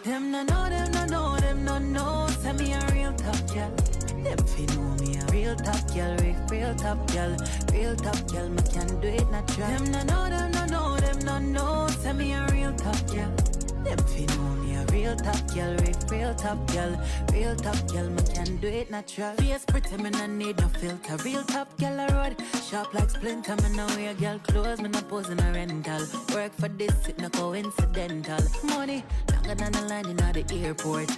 Them no know, them no know, them no know. Send me a real top girl. Them fi know me a real top girl, real top girl, real top girl. Me can do it natural. Them no know, them no know, them no know. Send me a real top girl. Them fi know me a real top girl, real top girl, real top girl. Me can do it natural. Face pretty, me no need no filter. Real top girl I road, sharp like splinter. Me no wear girl clothes, me no pose in a rental. Work for this, it no coincidental. Money longer than the line in the airport.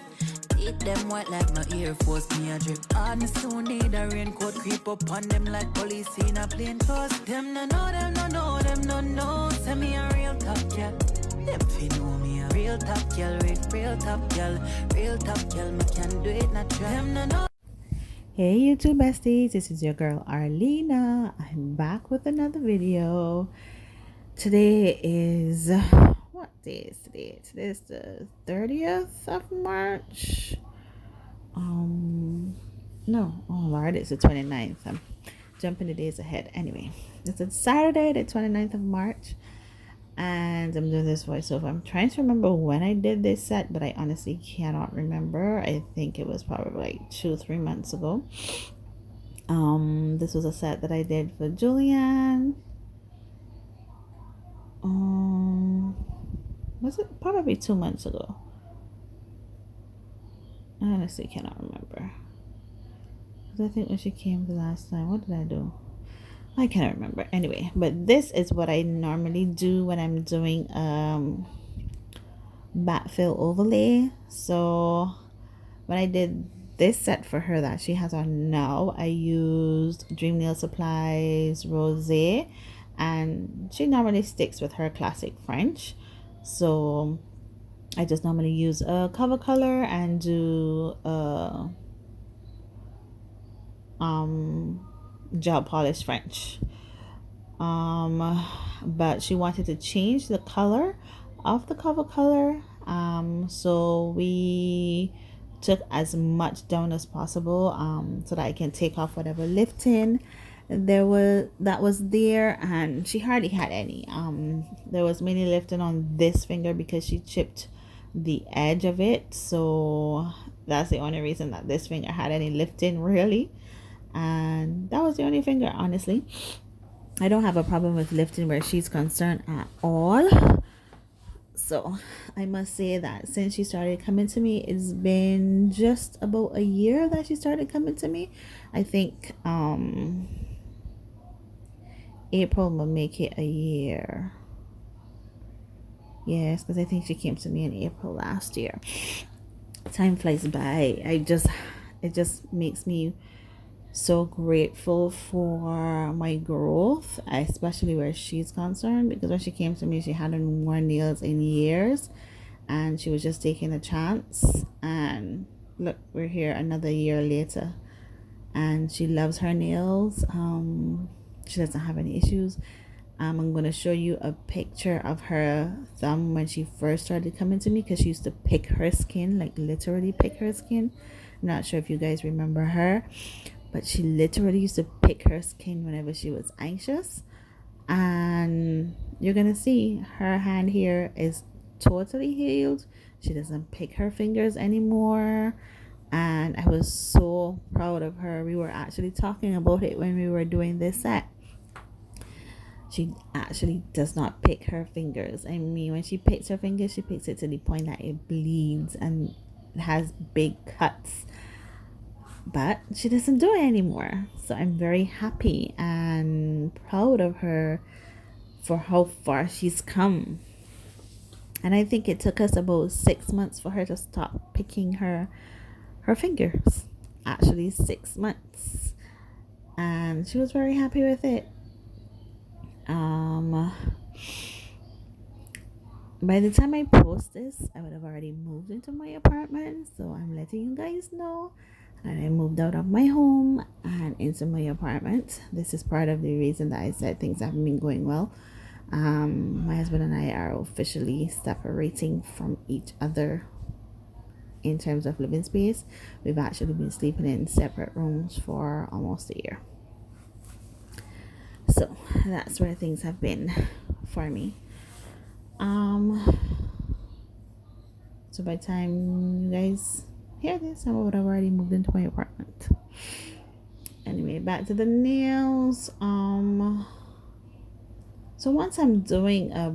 Eat them white like no Air Force, me a drip. Honest, who need a raincoat? Creep up on them like police in a plain clothes. Them no know, them no know, them no know. Send me a real top girl. Them fi know me a real top girl, real top girl, real top girl. Me can do it natural. Them no know. Hey YouTube besties, this is your girl Arlena. I'm back with another video. Today is, what day is today? Today is the 30th of March. No, oh Lord, it's the 29th. I'm jumping the days ahead. Anyway, it's a Saturday, the 29th of March. And I'm doing this voiceover. I'm trying to remember when I did this set, but I honestly cannot remember. I think it was probably like 2 or 3 months ago. This was a set that I did for Julian. Was it probably 2 months ago? I honestly cannot remember. Because I think when she came the last time, what did I do? I cannot remember. Anyway, but this is what I normally do when I'm doing backfill overlay. So when I did this set for her that she has on now, I used Dream Nail Supplies Rosé, and she normally sticks with her classic French. So I just normally use a cover color and do gel polish French. But she wanted to change the color of the cover color, so we took as much down as possible, so that I can take off whatever lifting that was there, and she hardly had any. There was mainly lifting on this finger because she chipped the edge of it, so that's the only reason that this finger had any lifting really, and that was the only finger. Honestly, I don't have a problem with lifting where she's concerned at all. So I must say that since she started coming to me, it's been just about a year that she started coming to me. I think April will make it a year. Yes, because I think she came to me in April last year. Time flies by. It just makes me so grateful for my growth, especially where she's concerned, because when she came to me, she hadn't worn nails in years and she was just taking a chance. And look, we're here another year later and she loves her nails. She doesn't have any issues. I'm going to show you a picture of her thumb when she first started coming to me, because she used to pick her skin, like literally pick her skin. I'm not sure if you guys remember her, but she literally used to pick her skin whenever she was anxious. And you're gonna see her hand here is totally healed. She doesn't pick her fingers anymore, and I was so proud of her. We were actually talking about it when we were doing this set. She actually does not pick her fingers. I mean, when she picks her fingers, she picks it to the point that it bleeds and it has big cuts, but she doesn't do it anymore. So I'm very happy and proud of her for how far she's come. And I think it took us about 6 months for her to stop picking her fingers. Actually 6 months. And she was very happy with it. By the time I post this, I would have already moved into my apartment. So I'm letting you guys know. And I moved out of my home and into my apartment. This is part of the reason that I said things haven't been going well. My husband and I are officially separating from each other in terms of living space. We've actually been sleeping in separate rooms for almost a year. So that's where things have been for me. So So by the time you guys hear this, I would have already moved into my apartment. Anyway, back to the nails. So once I'm doing a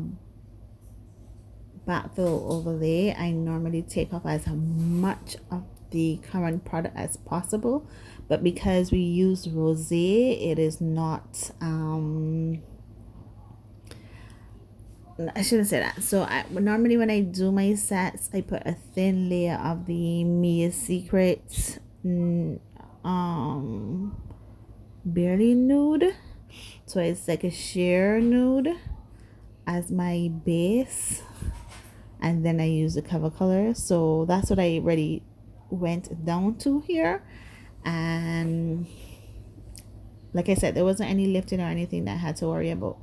backfill overlay, I normally take off as much of the current product as possible, but because we use rosé, it is not I shouldn't say that. So I normally, when I do my sets, I put a thin layer of the Mia Secret barely nude, so it's like a sheer nude as my base, and then I use the cover color. So that's what I already went down to here. And like I said, there wasn't any lifting or anything that I had to worry about,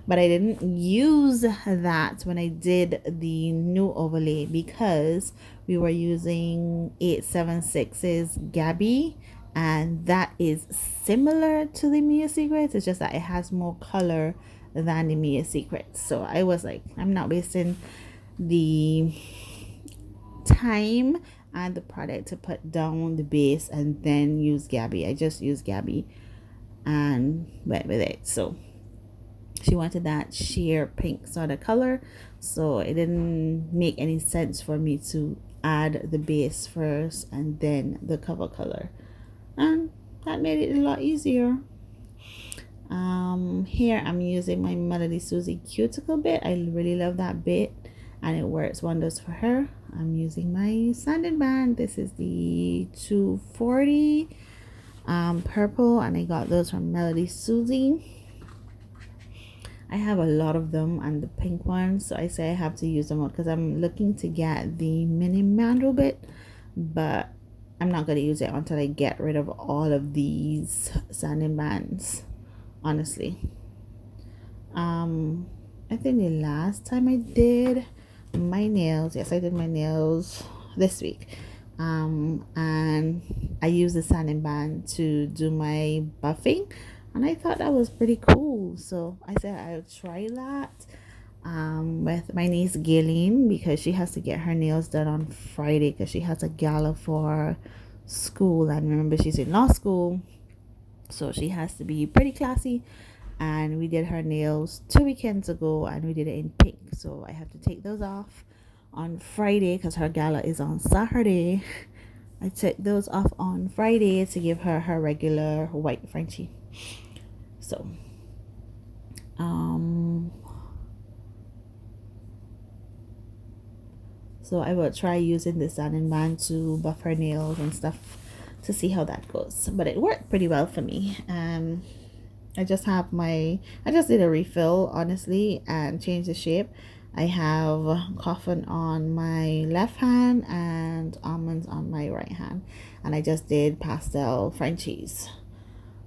but I didn't use that when I did the new overlay because we were using 876's Gabby, and that is similar to the Mia Secrets. It's just that it has more color than the Mia Secrets. So I was like, I'm not wasting the time and the product to put down the base and then use Gabby. I just used Gabby and went with it. So she wanted that sheer pink sort of color, so it didn't make any sense for me to add the base first and then the cover color, and that made it a lot easier. Here I'm using my Melody Susie cuticle bit. I really love that bit and it works wonders for her. I'm using my sanding band. This is the 240 purple, and I got those from Melody Susie. I have a lot of them, and the pink ones, so I say I have to use them all because I'm looking to get the mini mandrel bit, but I'm not going to use it until I get rid of all of these sanding bands, honestly. I think the last time I did my nails, yes, I did my nails this week, and I used the sanding band to do my buffing, and I thought that was pretty cool. So I said I'll try that with my niece Gayleen, because she has to get her nails done on Friday because she has a gala for school, and remember, she's in law school, so she has to be pretty classy. And we did her nails 2 weekends ago, and we did it in pink, so I have to take those off on Friday because her gala is on Saturday. I took those off on Friday to give her her regular white Frenchie. So so I will try using the sanding band to buff her nails and stuff to see how that goes, but it worked pretty well for me. I just did a refill, honestly, and changed the shape. I have coffin on my left hand and almonds on my right hand, and I just did pastel Frenchies.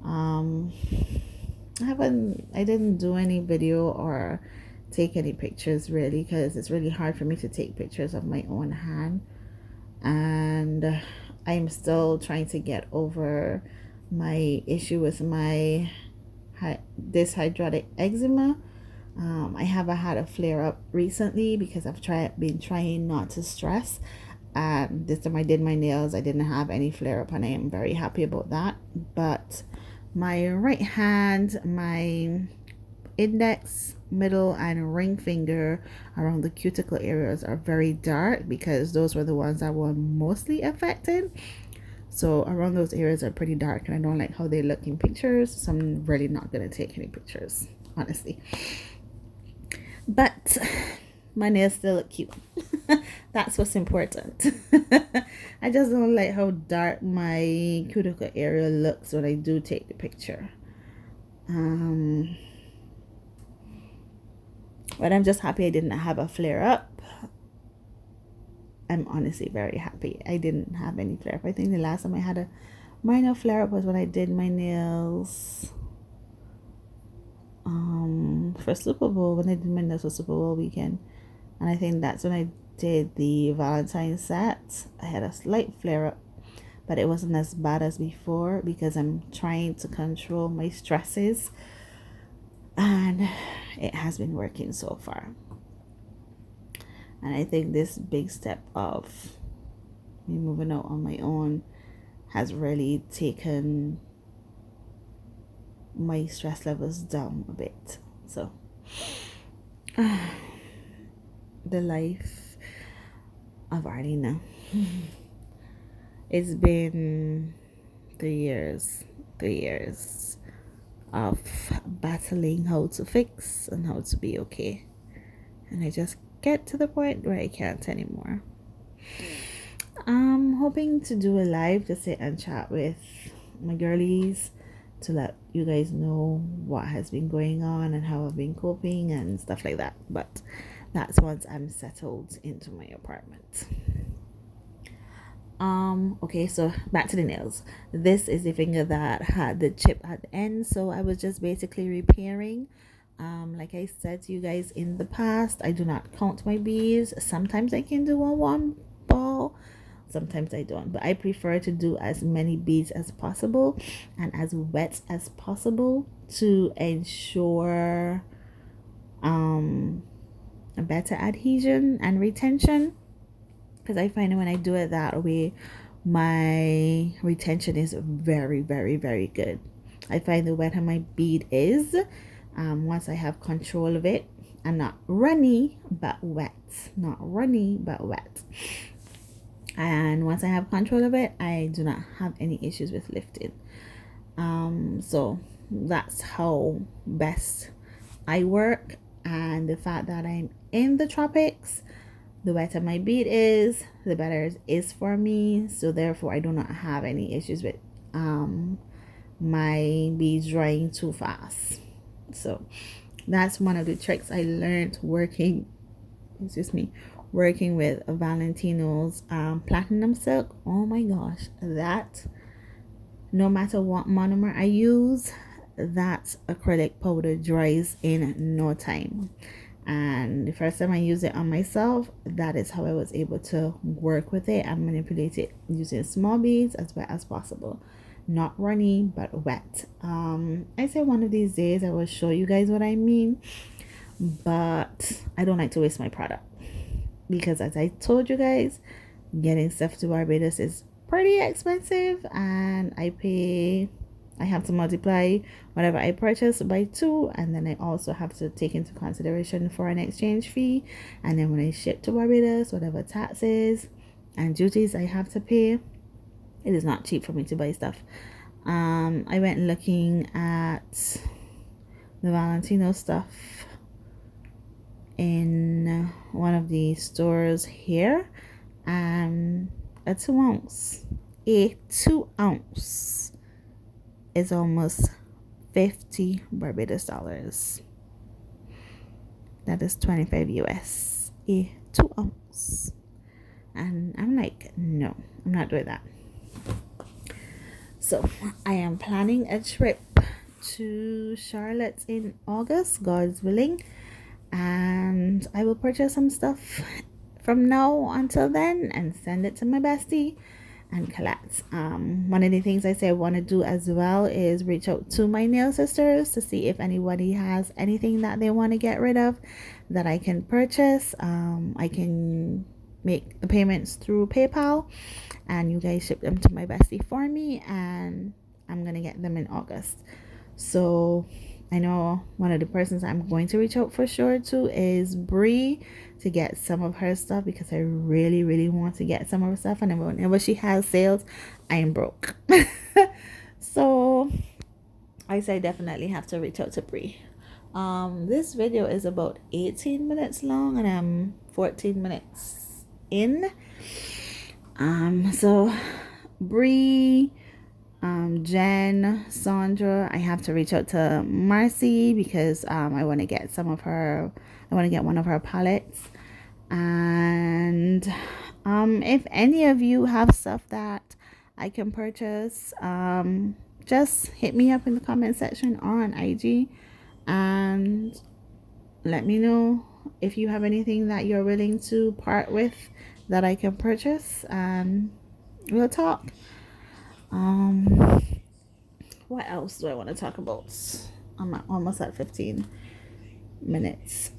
I didn't do any video or take any pictures really, because it's really hard for me to take pictures of my own hand, and I'm still trying to get over my issue with my this hydrotic eczema. I haven't had a flare up recently because I've been trying not to stress, and this time I did my nails, I didn't have any flare up, and I am very happy about that. But my right hand, my index, middle, and ring finger around the cuticle areas are very dark because those were the ones that were mostly affected. So around those areas are pretty dark, and I don't like how they look in pictures, so I'm really not going to take any pictures, honestly. But my nails still look cute. That's what's important. I just don't like how dark my cuticle area looks when I do take the picture. But I'm just happy I didn't have a flare up. I'm honestly very happy I didn't have any flare up. I think the last time I had a minor flare up was when I did my nails for Super Bowl, when I did my nails for Super Bowl weekend, and I think that's when I did the Valentine's set. I had a slight flare up, but it wasn't as bad as before because I'm trying to control my stresses, and it has been working so far. And I think this big step of me moving out on my own has really taken my stress levels down a bit. So the life of Arlena. It's been 3 years of battling how to fix and how to be okay. And I just get to the point where I can't anymore. I'm hoping to do a live to sit and chat with my girlies to let you guys know what has been going on and how I've been coping and stuff like that. But that's once I'm settled into my apartment. Okay, so back to the nails. This is the finger that had the chip at the end, so I was just basically repairing. Like I said to you guys in the past, I do not count my beads. Sometimes I can do a one ball, sometimes I don't, but I prefer to do as many beads as possible and as wet as possible to ensure a better adhesion and retention, because I find when I do it that way, my retention is very, very, very good. I find the wetter my bead is, once I have control of it, and not runny but wet, not runny but wet. And once I have control of it, I do not have any issues with lifting. So that's how best I work. And the fact that I'm in the tropics, the wetter my bead is, the better it is for me. So therefore I do not have any issues with my beads drying too fast. So that's one of the tricks I learned working with Valentino's platinum silk. Oh my gosh, that no matter what monomer I use, that acrylic powder dries in no time. And the first time I used it on myself, that is how I was able to work with it and manipulate it using small beads as wet as possible. Not runny, but wet. I say one of these days I will show you guys what I mean, but I don't like to waste my product, because as I told you guys, getting stuff to Barbados is pretty expensive, and I have to multiply whatever I purchase by 2, and then I also have to take into consideration for an exchange fee, and then when I ship to Barbados, whatever taxes and duties I have to pay. It is not cheap for me to buy stuff. I went looking at the Valentino stuff in one of the stores here, and a 2 ounce is almost 50 Barbados dollars. That is 25 US. A 2 ounce. And I'm like, no, I'm not doing that. So I am planning a trip to Charlotte in August, God's willing, and I will purchase some stuff from now until then and send it to my bestie and collect. One of the things I say I want to do as well is reach out to my nail sisters to see if anybody has anything that they want to get rid of that I can purchase. I can make the payments through PayPal and you guys ship them to my bestie for me, and I'm gonna get them in August. So I know one of the persons I'm going to reach out for sure to is Bree, to get some of her stuff, because I really, really want to get some of her stuff, and whenever she has sales, I am broke. So I say definitely have to reach out to Bree. This video is about 18 minutes long and I'm 14 minutes in. So Bree, Jen, Sandra, I have to reach out to Marcy because I want to get one of her palettes. And if any of you have stuff that I can purchase, just hit me up in the comment section or on IG and let me know if you have anything that you're willing to part with that I can purchase, and we'll talk. What else do I want to talk about? I'm almost at 15 minutes.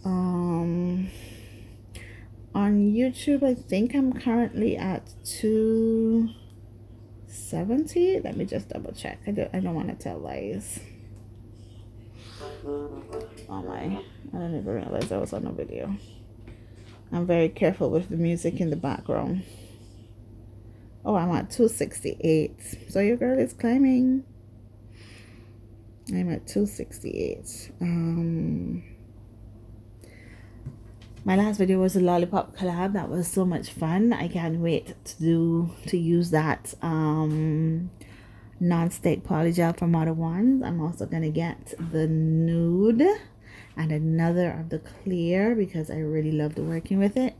On YouTube, I think I'm currently at 270. Let me just double check. I don't want to tell lies. Oh my, I didn't even realize I was on a video. I'm very careful with the music in the background. Oh, I'm at 268. So your girl is climbing. I'm at 268. My last video was a lollipop collab. That was so much fun. I can't wait to use that non-stick polygel from Model Ones. I'm also gonna get the nude and another of the clear because I really loved working with it.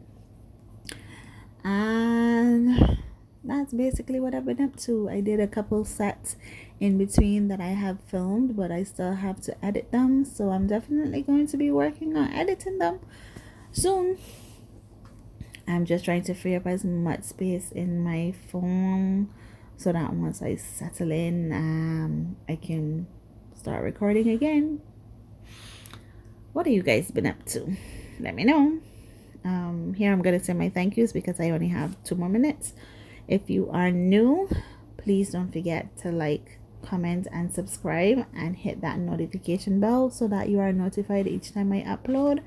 And that's basically what I've been up to. I did a couple sets in between that I have filmed, but I still have to edit them, so I'm definitely going to be working on editing them soon. I'm just trying to free up as much space in my phone so that once I settle in, I can start recording again. What have you guys been up to? Let me know. Here I'm gonna say my thank yous because I only have 2 more minutes. If you are new, please don't forget to like, comment, and subscribe, and hit that notification bell so that you are notified each time I upload.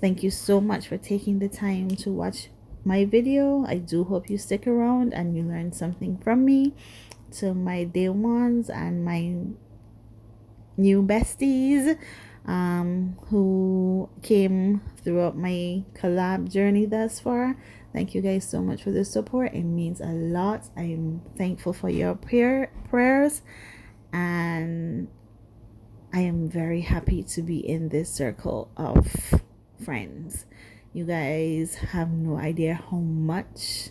Thank you so much for taking the time to watch my video. I do hope you stick around and you learn something from me. To my day ones and my new besties who came throughout my collab journey thus far, thank you guys so much for the support. It means a lot. I am thankful for your prayers, and I am very happy to be in this circle of friends. You guys have no idea how much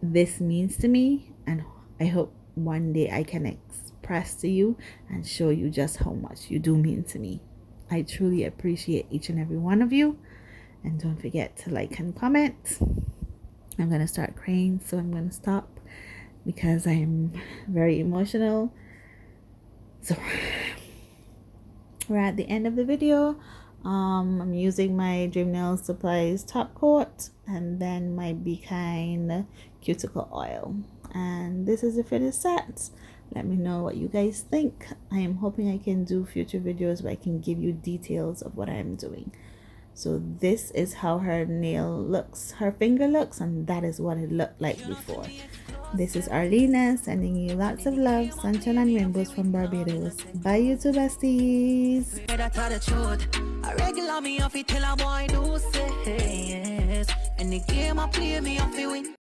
this means to me, and I hope one day I can express to you and show you just how much you do mean to me. I truly appreciate each and every one of you, and don't forget to like and comment. I'm gonna start crying, so I'm gonna stop because I am very emotional. So we're at the end of the video. I'm using my Dream Nail Supplies top coat and then my Be Kind cuticle oil, and this is the finished set. Let me know what you guys think. I am hoping I can do future videos where I can give you details of what I'm doing. So this is how her nail looks, her finger looks, and that is what it looked like before. This is Arlena sending you lots of love, sunshine and rainbows from Barbados. Bye, you two besties. I regular me off it till a boy do say yes. And the game I play me off it win.